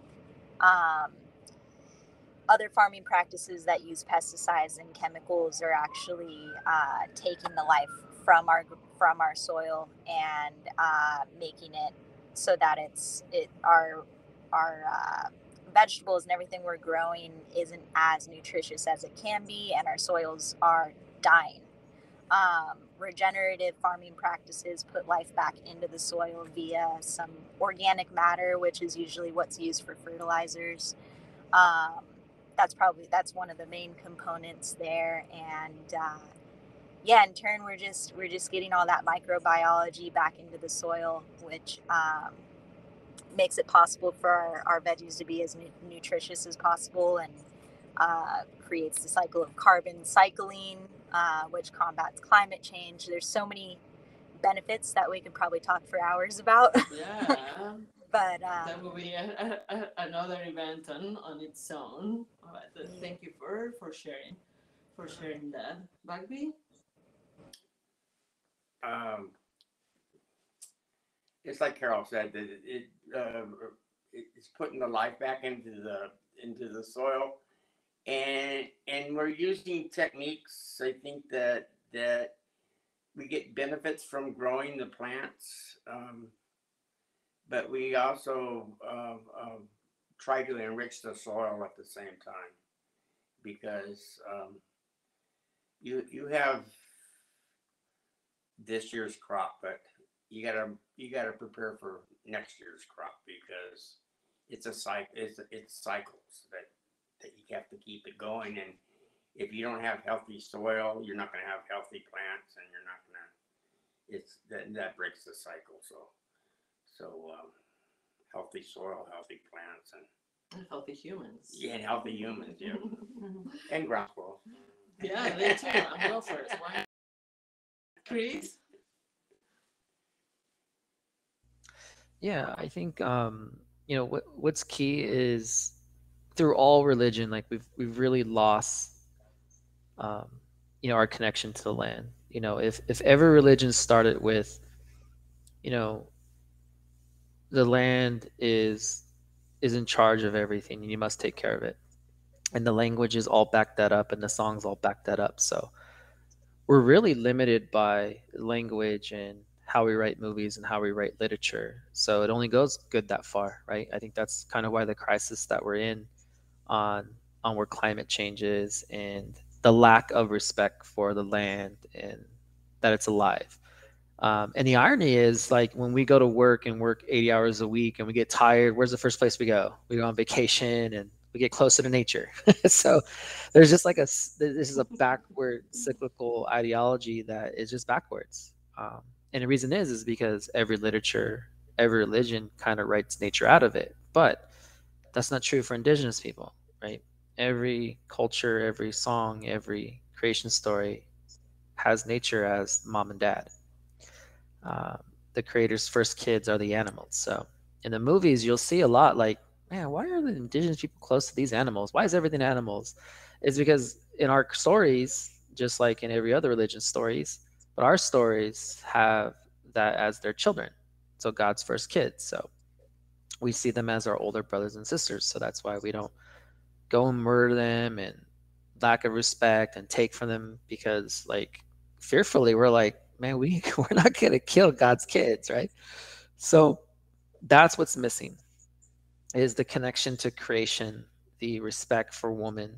Other farming practices that use pesticides and chemicals are actually taking the life from our soil and making it so that our vegetables and everything we're growing isn't as nutritious as it can be, and our soils are dying. Regenerative farming practices put life back into the soil via some organic matter, which is usually what's used for fertilizers. That's one of the main components there. And in turn, we're just getting all that microbiology back into the soil, which makes it possible for our veggies to be as nutritious as possible, and creates the cycle of carbon cycling, which combats climate change. There's so many benefits that we could probably talk for hours about. Yeah. But that will be another event on its own. But thank you for sharing that. Bugbee? It's like Carol said, that it's putting the life back into the soil, and we're using techniques. I think that we get benefits from growing the plants, but we also try to enrich the soil at the same time, because you have this year's crop, but you gotta prepare for next year's crop, because it's a cycle. It's cycles that you have to keep it going, and if you don't have healthy soil, you're not going to have healthy plants, and you're not going to. That breaks the cycle. So healthy soil, healthy plants, and healthy humans. Yeah, and healthy humans. Yeah, and ground squirrels. Yeah, they too. I'm go first. Why? Chris? Yeah, I think what's key is through all religion, like we've really lost our connection to the land. If every religion started with the land is in charge of everything, and you must take care of it. And the languages all back that up, and the songs all back that up. So we're really limited by language and how we write movies and how we write literature. So it only goes good that far, right? I think that's kind of why the crisis that we're in on where climate change is, and the lack of respect for the land and that it's alive. And the irony is, like, when we go to work and work 80 hours a week and we get tired, where's the first place we go? We go on vacation and we get closer to nature. So there's just like this is a backward cyclical ideology that is just backwards. And the reason is because every literature, every religion kind of writes nature out of it. But that's not true for indigenous people, right? Every culture, every song, every creation story has nature as mom and dad. The creator's first kids are the animals. So in the movies, you'll see a lot like, man, why are the indigenous people close to these animals? Why is everything animals? It's because in our stories, just like in every other religion stories, but our stories have that as their children. So God's first kids. So we see them as our older brothers and sisters. So that's why we don't go and murder them and lack of respect and take from them, because like fearfully we're like, man, we're not going to kill God's kids, right? So that's what's missing, is the connection to creation, the respect for woman,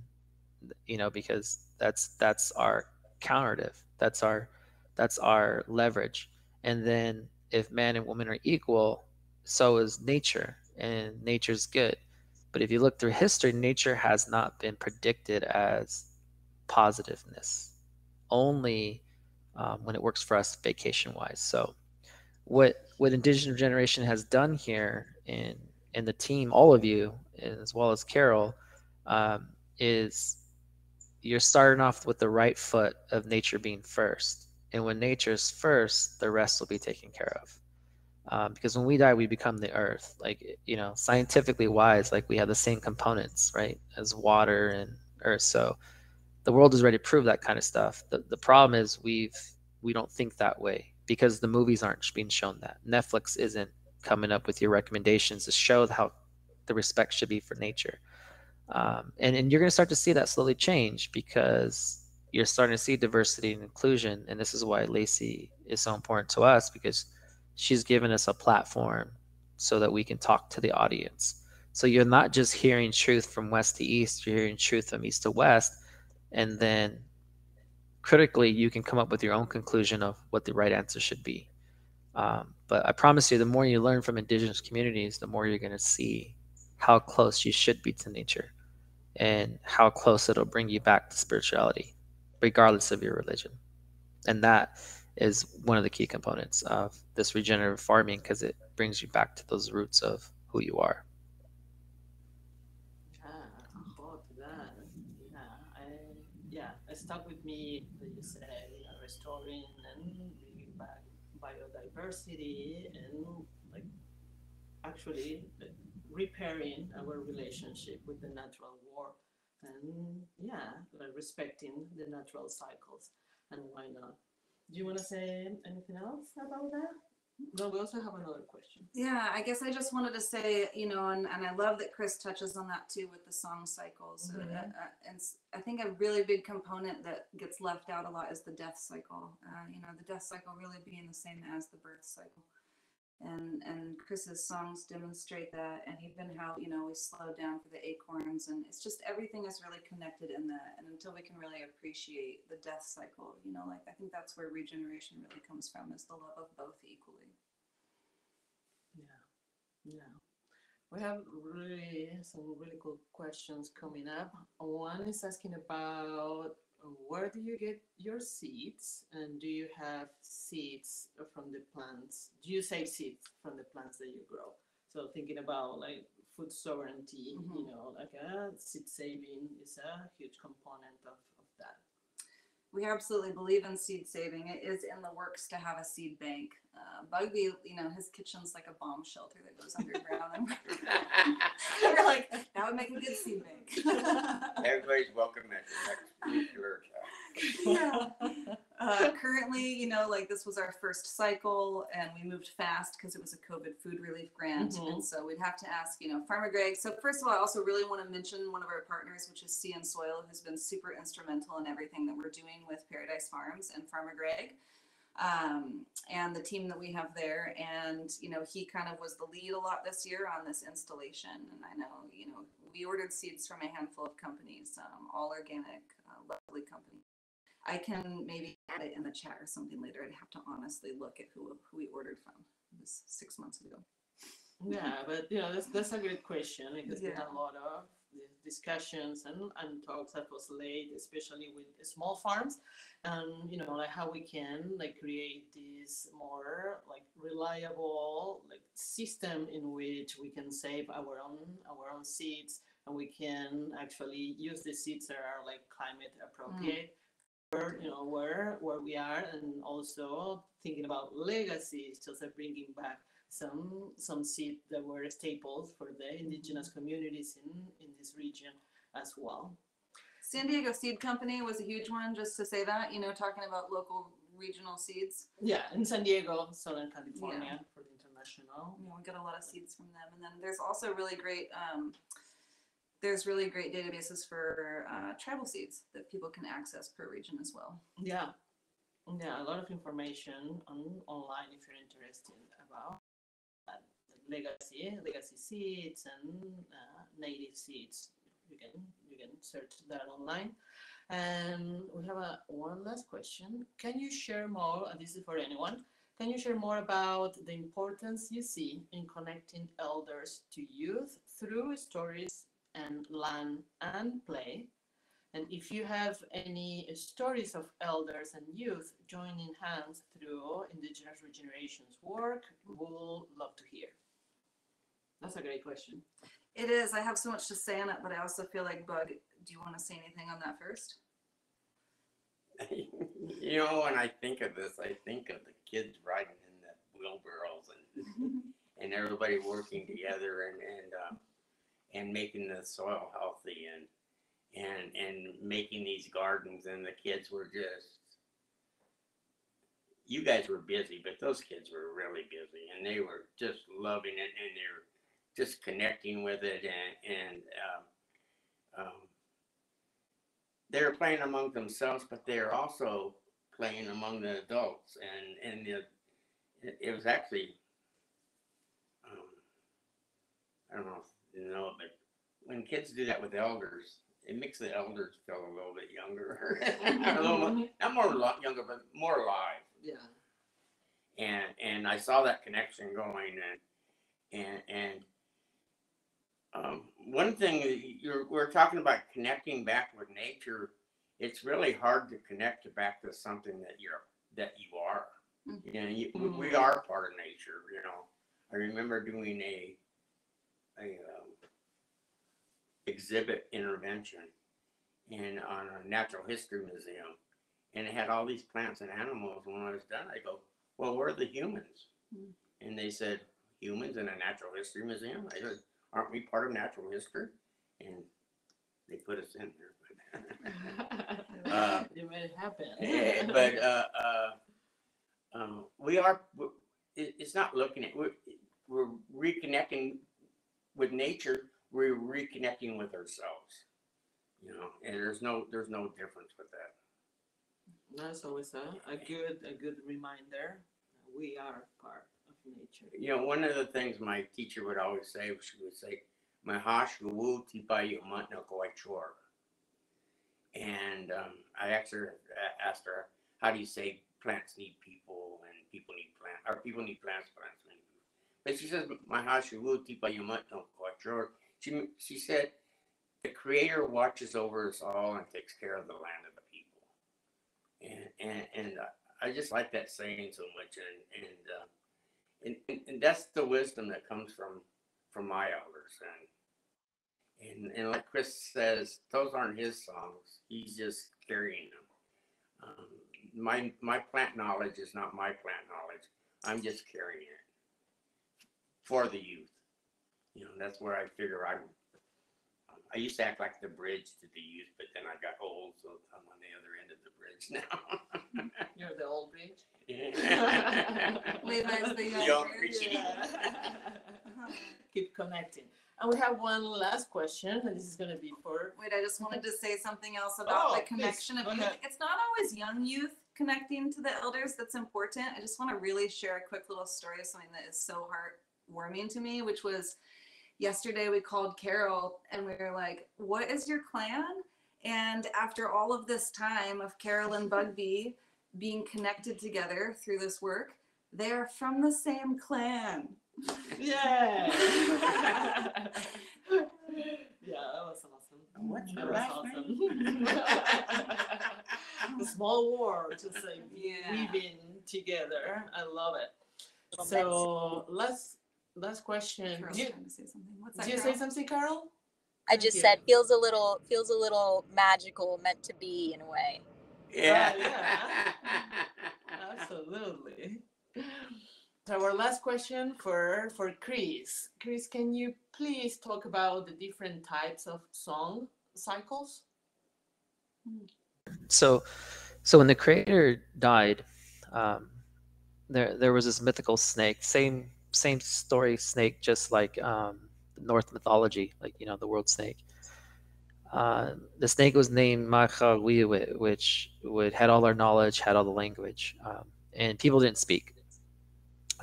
because that's our counterative, that's our leverage. And then if man and woman are equal, so is nature, and nature's good. But if you look through history, nature has not been predicted as positiveness, only when it works for us vacation wise. So what Indigenous Regeneration has done here in the team, all of you, as well as Carol, is you're starting off with the right foot of nature being first. And when nature's first, the rest will be taken care of. Because when we die, we become the earth. Like, scientifically wise, like we have the same components, right, as water and earth. So the world is ready to prove that kind of stuff. The problem is we don't think that way, because the movies aren't being shown that. Netflix isn't coming up with your recommendations to show how the respect should be for nature. And you're going to start to see that slowly change, because you're starting to see diversity and inclusion. And this is why Lacey is so important to us, because she's given us a platform so that we can talk to the audience. So you're not just hearing truth from west to east, you're hearing truth from east to west. And then critically, you can come up with your own conclusion of what the right answer should be. But I promise you, the more you learn from indigenous communities, the more you're going to see how close you should be to nature, and how close it'll bring you back to spirituality, regardless of your religion. And that is one of the key components of this regenerative farming, because it brings you back to those roots of who you are. It stuck with me that you said restoring and bringing back biodiversity, and like actually repairing our relationship with the natural world, and like respecting the natural cycles. And why not? Do you want to say anything else about that? No, we also have another question. Yeah, I guess I just wanted to say, and I love that Chris touches on that too with the song cycles. Mm-hmm. And I think a really big component that gets left out a lot is the death cycle. The death cycle really being the same as the birth cycle. And Chris's songs demonstrate that, and even how, we slow down for the acorns, and it's just everything is really connected in that. And until we can really appreciate the death cycle, I think that's where regeneration really comes from, is the love of both equally. Yeah. We have some really cool questions coming up. One is asking about, where do you get your seeds, and do you have seeds from the plants? Do you save seeds from the plants that you grow? So thinking about like food sovereignty, mm-hmm. Seed saving is a huge component of that. We absolutely believe in seed saving. It is in the works to have a seed bank. Bugbee, his kitchen's like a bomb shelter that goes underground. And we're like, that would make a good seed bank. Everybody's welcome at the next nuclear attack. Currently, you know, like this was our first cycle and we moved fast because it was a COVID food relief grant. And so we'd have to ask, you know, Farmer Greg. So first of all, I also really want to mention one of our partners, which is Sea and Soil, who's been super instrumental in everything that we're doing with Paradise Farms and Farmer Greg. And the team that we have there. And, you know, he kind of was the lead a lot this year on this installation. And I know, you know, we ordered seeds from a handful of companies, all organic, lovely companies. I can maybe add it in the chat or something later. I'd have to honestly look at who we ordered from. It was 6 months ago. Yeah, but you know, that's a great question. It has been a lot of discussions and talks that was laid, especially with the small farms, and you know, like how we can like create this more like reliable like system in which we can save our own seeds, and we can actually use the seeds that are like climate appropriate. You know where we are, and also thinking about legacies, just like bringing back some seeds that were staples for the indigenous communities in this region as well. San Diego Seed Company was a huge one, just to say that, you know, talking about local regional seeds. Yeah, in San Diego, Southern California, for the international. Yeah, we got a lot of seeds from them, and then there's also really great. There's really great databases for tribal seeds that people can access per region as well. Yeah, a lot of information online if you're interested about legacy seeds and native seeds. You can search that online. And we have one last question. Can you share more? And this is for anyone. Can you share more about the importance you see in connecting elders to youth through stories and land and play? And if you have any stories of elders and youth joining hands through Indigenous Regeneration's work, we'll love to hear. That's a great question. It is. I have so much to say on it, but I also feel like, Bug, do you want to say anything on that first? You know, when I think of this, I think of the kids riding in the wheelbarrows and everybody working together and making the soil healthy and making these gardens, and the kids were just, you guys were busy, but those kids were really busy, and they were just loving it, and they were just connecting with it, and they were playing among themselves, but they were also playing among the adults, and it was actually, I don't know if you know, but when kids do that with elders, it makes the elders feel a little bit younger, a little more, not more younger, but more alive. Yeah. And I saw that connection going, and one thing we're talking about connecting back with nature. It's really hard to connect back to something that you are. You know, we are part of nature. You know, I remember doing a exhibit intervention on a natural history museum, and it had all these plants and animals. When I was done, I go, well, where are the humans? And they said, humans in a natural history museum? I said, aren't we part of natural history? And they put us in there. You made it happen. But we are, it's not looking at, we're reconnecting with nature, we're reconnecting with ourselves, you know, and there's no difference with that. That's always a good reminder. We are part of nature. You know, one of the things my teacher would always say, she would say, "Mahashwu Payómkawichum." And I actually asked her, how do you say plants need people and people need plants, or people need plants, plants need people? But she says, "Mahashwu Payómkawichum." She said, the Creator watches over us all and takes care of the land of the people. And I just like that saying so much, and that's the wisdom that comes from my elders, and like Chris says, those aren't his songs. He's just carrying them. My plant knowledge is not my plant knowledge. I'm just carrying it for the youth. You know, that's where I figure I used to act like the bridge to the youth, but then I got old, so I'm on the other end of the bridge now. You're the old bridge. Levi's the The young old bridge. bridge. Keep connecting. And we have one last question, and this is going to be for. Wait, I just wanted to say something else about the connection of youth. It's not always young youth connecting to the elders that's important. I just want to really share a quick little story of something that is so heartwarming to me, which was yesterday we called Carol and we were like, what is your clan? And after all of this time of Carol and Bugbee being connected together through this work, they are from the same clan. Yeah. Yeah, that was awesome. What's That your was last awesome. The small world, just like weaving together. I love it. So last question. Carol's Do you, trying to say something. What's that, do you say Carol? something, Carol? I just said feels a little magical, meant to be in a way. Yeah. Yeah. Absolutely. So our last question for Chris. Chris, can you please talk about the different types of song cycles? So when the creator died, there was this mythical snake, same story snake, just like North mythology, like the world snake. The snake was named Kumeyaay, which had all our knowledge, had all the language, and people didn't speak.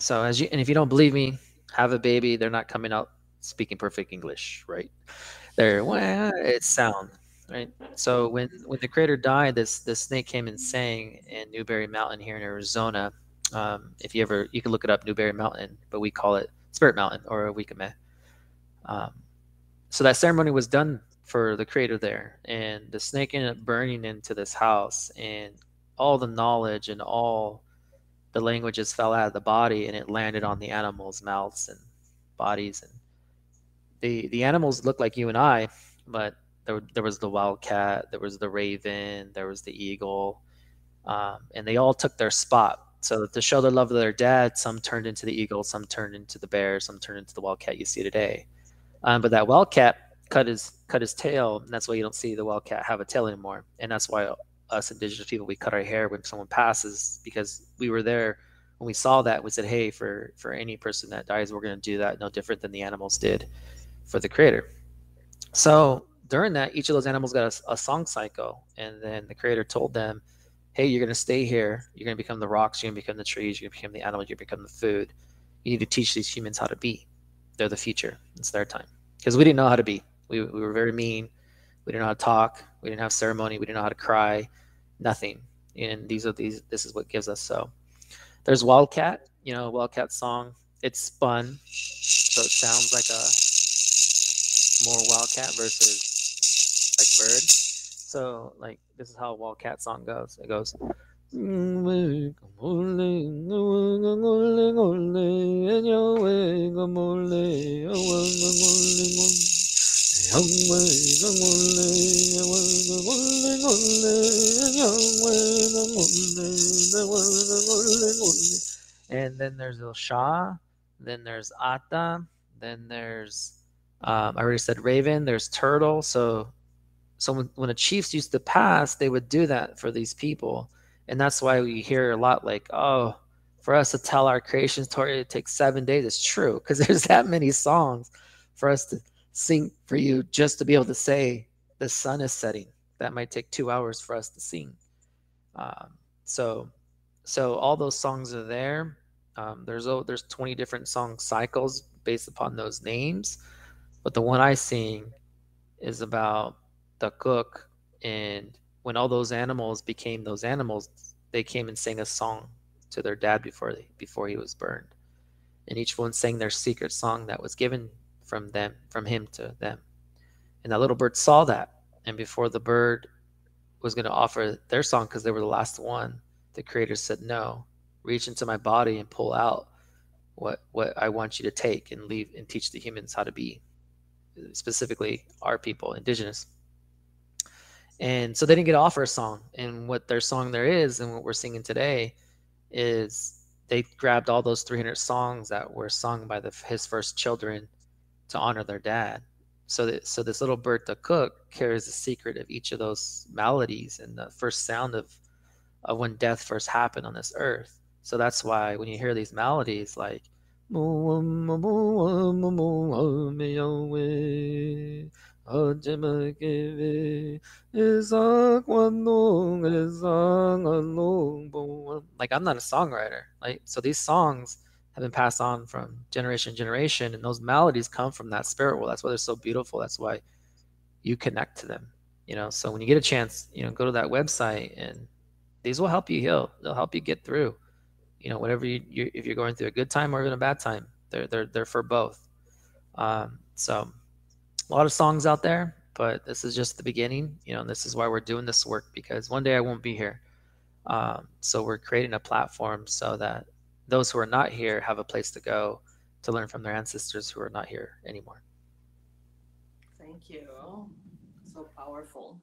So and if you don't believe me, have a baby. They're not coming out speaking perfect English, right? It's sound, right? So when the creator died, this snake came and sang in Newberry Mountain here in Arizona. If you can look it up, Newberry Mountain, but we call it Spirit Mountain or Wikame. So that ceremony was done for the creator there, and the snake ended up burning into this house, and all the knowledge and all the languages fell out of the body, and it landed on the animals' mouths and bodies. And the animals looked like you and I, but there was the wildcat, there was the raven, there was the eagle, and they all took their spot. So to show their love to their dad, some turned into the eagle, some turned into the bear, some turned into the wildcat you see today. But that wildcat cut his tail, and that's why you don't see the wildcat have a tail anymore. And that's why us indigenous people, we cut our hair when someone passes, because we were there when we saw that. We said, hey, for any person that dies, we're going to do that no different than the animals did for the creator. So during that, each of those animals got a song cycle, and then the creator told them, hey, you're going to stay here, you're going to become the rocks, you're going to become the trees, you're going to become the animals, you're going to become the food. You need to teach these humans how to be. They're the future. It's their time. Because we didn't know how to be. We were very mean. We didn't know how to talk. We didn't have ceremony. We didn't know how to cry. Nothing. And this is what gives us. So there's wildcat, wildcat song. It's spun, so it sounds like a more wildcat versus like bird. So like this is how a wildcat song goes. It goes. And then there's El Shah, then there's Ata, then there's I already said raven, there's turtle. So when the chiefs used to pass, they would do that for these people. And that's why we hear a lot like, oh, for us to tell our creation story, it takes 7 days. It's true, because there's that many songs for us to sing for you just to be able to say the sun is setting. That might take 2 hours for us to sing. So all those songs are there. There's 20 different song cycles based upon those names. But the one I sing is about the cook, and when all those animals became those animals, they came and sang a song to their dad before he was burned, and each one sang their secret song that was given from him to them. And that little bird saw that, and before the bird was going to offer their song, because they were the last one, the creator said, no, reach into my body and pull out what I want you to take and leave and teach the humans how to be, specifically our people, indigenous. And so they didn't get to offer a song. And what their song there is, and what we're singing today, is they grabbed all those 300 songs that were sung by his first children to honor their dad. So this little bird, the cook, carries the secret of each of those melodies and the first sound of when death first happened on this earth. So that's why when you hear these melodies like like, I'm not a songwriter, like, so these songs have been passed on from generation to generation, and those melodies come from that spirit world. That's why they're so beautiful. That's why you connect to them, you know. So when you get a chance, you know, go to that website, and these will help you heal. They'll help you get through, you know, whatever you if you're going through a good time or even a bad time. They're for both. So a lot of songs out there, but this is just the beginning, you know. And this is why we're doing this work, because one day I won't be here. So we're creating a platform so that those who are not here have a place to go to learn from their ancestors who are not here anymore. Thank you. So powerful.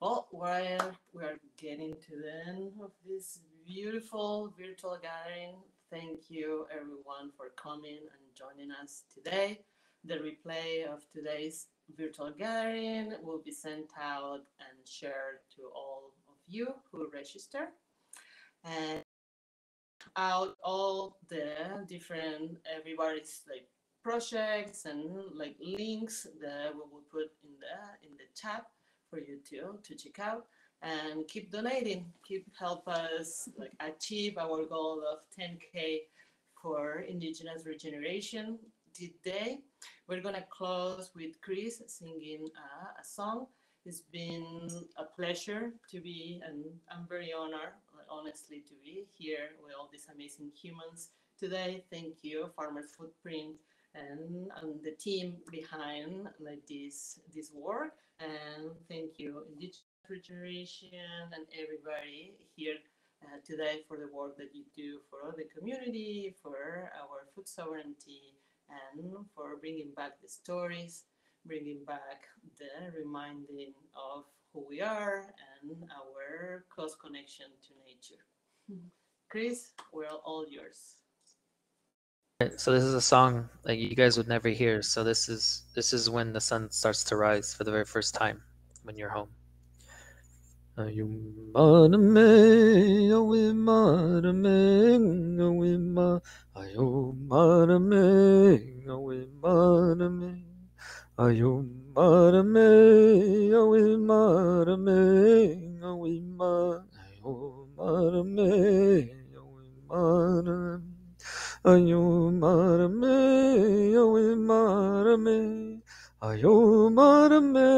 Well, while we are getting to the end of this beautiful virtual gathering, thank you everyone for coming and joining us today. The replay of today's virtual gathering will be sent out and shared to all of you who register. And out all the different everybody's like projects and like links that we will put in the chat for you to check out, and keep donating, keep help us like achieve our goal of 10K for Indigenous Regeneration. Today we're gonna close with Chris singing a song. It's been a pleasure to be, and I'm very honored, honestly, to be here with all these amazing humans today. Thank you, Farmers Footprint, and the team behind like this work. And thank you, Indigenous Regeneration, and everybody here today for the work that you do for the community, for our food sovereignty, and for bringing back the stories, bringing back the reminding of who we are and our close connection to nature. Chris, we're all yours. So this is a song that you guys would never hear. So this is when the sun starts to rise for the very first time when you're home. Ayo marame, ayo marame, ayo marame, ayo marame, ayo ma, ayo marame, ayo marame, ayo marame, ayo marame,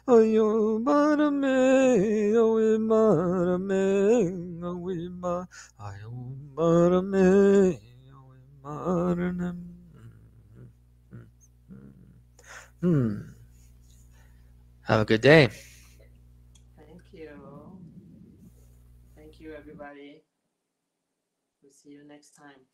ayo marame, ayo marame, ayo ma, ayo marame, ayo marame. Have a good day. Thank you. Thank you, everybody. We'll see you next time.